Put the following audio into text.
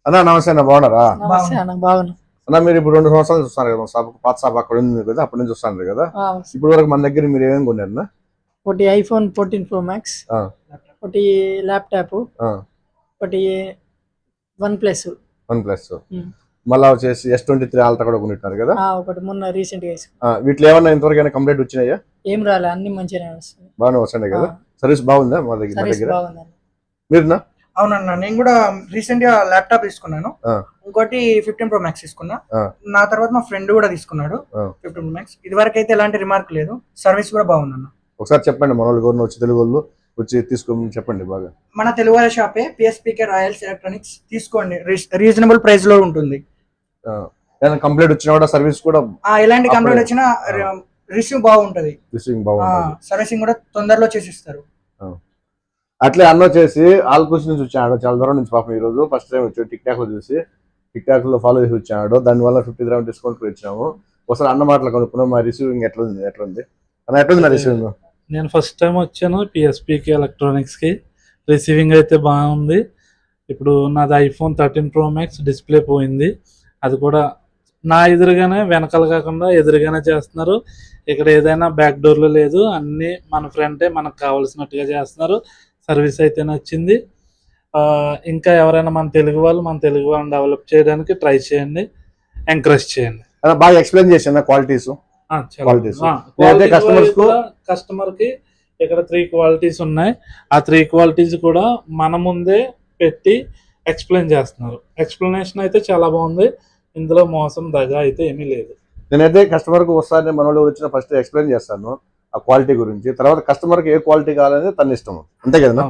అన్నా నమస్తే అన్న, బాగున్నారా? నమస్తే అన్న, బాగున్నా అన్న. మీరు ఇప్పుడు 2 సంవత్సరాలు చూస్తున్నారు కదా షాప్, పాత షాప్ అక్కడ ఉంది కదా, అప్పటి నుంచి చూస్తున్నారు కదా. ఇప్పుడు వరకు మన దగ్గర మీరు ఏమేమి కొన్నారన్నా? ఒకటి ఐఫోన్ 14 Pro Max, ఒకటి ల్యాప్టాప్, ఒకటి వన్ ప్లస్ మళ్ళీ వచ్చేసి S23 Ultra కూడా కొనిట్టున్నారు కదా. ఒకటి మొన్న రీసెంట్ గా వీటిలో ఏమన్నా ఇంతవరకు కంప్లీట్ వచ్చినాయా? ఏం రాలే, అన్ని మంచిగానే వస్తాయి. బాగానే వస్తున్నాయి కదా. సర్వీస్ బాగుందా మా దగ్గర? మీరునా? అవునన్నా, నేను కూడా రీసెంట్ గా ల్యాప్టాప్ తీసుకున్నాను. ఇంకోటి 15 Pro Max తీసుకున్నా. నా తర్వాత మా ఫ్రెండ్ కూడా తీసుకున్నాడు 15 Pro Max. ఇది వరకు అయితే ఎలాంటి రిమార్క్ లేదు, సర్వీస్ కూడా బాగుందన్న. ఒకసారి చెప్పండి, మన వాళ్ళు వచ్చి తెలుగు వాళ్ళు వచ్చి తీసుకోమని చెప్పండి. బాగా మన తెలుగు వాళ్ళ షాపే PSPK రాయల్స్ ఎలక్ట్రానిక్స్, తీసుకోండి, రీజనబుల్ ప్రైస్ లో ఉంటుంది. కంప్లీట్ వచ్చినా కూడా సర్వీస్ కూడా ఎలాంటి కంప్లైంట్ వచ్చినా రిసీవ్ బాగుంటది, సర్వీసింగ్ కూడా తొందరలో చేసిస్తారు. అట్లే అన్న వచ్చేసి ఆల్కూస్ నుంచి వచ్చాడు, చాలా దూరం నుంచి పాపం. ఈ రోజు ఫస్ట్ టైం వచ్చాడు, టిక్ టాక్ లో చూసి టిక్ టాక్ లో ఫాలో చేసి వచ్చాడు. దానివల్ల 50 డిస్కౌంట్ కూడా ఇచ్చాము. ఒకసారి అన్న మాటలు కనుక్కున్నాం. మా రిసీవింగ్ ఎట్లుంది అన్న, ఎట్లుంది నా రిసీవింగ్? నేను ఫస్ట్ టైం వచ్చాను PSPK ఎలక్ట్రానిక్స్ కి. రిసీవింగ్ అయితే బాగుంది. ఇప్పుడు నాది iPhone 13 Pro Max, డిస్ప్లే పోయింది. అది కూడా నా ఎదురుగానే, వెనకాల కాకుండా ఎదురుగానే చేస్తున్నారు. ఇక్కడ ఏదైనా బ్యాక్ డోర్లో లేదు, అన్నీ మన ఫ్రంటే మనకు కావాల్సినట్టుగా చేస్తున్నారు. సర్వీస్ అయితే నచ్చింది. ఇంకా ఎవరైనా మన తెలుగు వాళ్ళని డెవలప్ చేయడానికి ట్రై చేయండి, ఎంకరేజ్ చేయండి. బాగా ఎక్స్ప్లెయిన్ చేసిన క్వాలిటీస్ కస్టమర్ కి ఇక్కడ 3 క్వాలిటీస్ ఉన్నాయి. ఆ 3 క్వాలిటీస్ కూడా మన ముందే పెట్టి ఎక్స్ప్లెయిన్ చేస్తున్నారు. ఎక్స్ప్లెనేషన్ అయితే చాలా బాగుంది. ఇందులో మోసం దగా అయితే ఏమీ లేదు. నేనైతే కస్టమర్ కు వస్తానే మన వాళ్ళు వచ్చిన ఫస్ట్ ఎక్స్ప్లెయిన్ చేస్తాను ఆ క్వాలిటీ గురించి. తర్వాత కస్టమర్ కి ఏ క్వాలిటీ కావాలనేది తన ఇష్టం, అంతే కదా.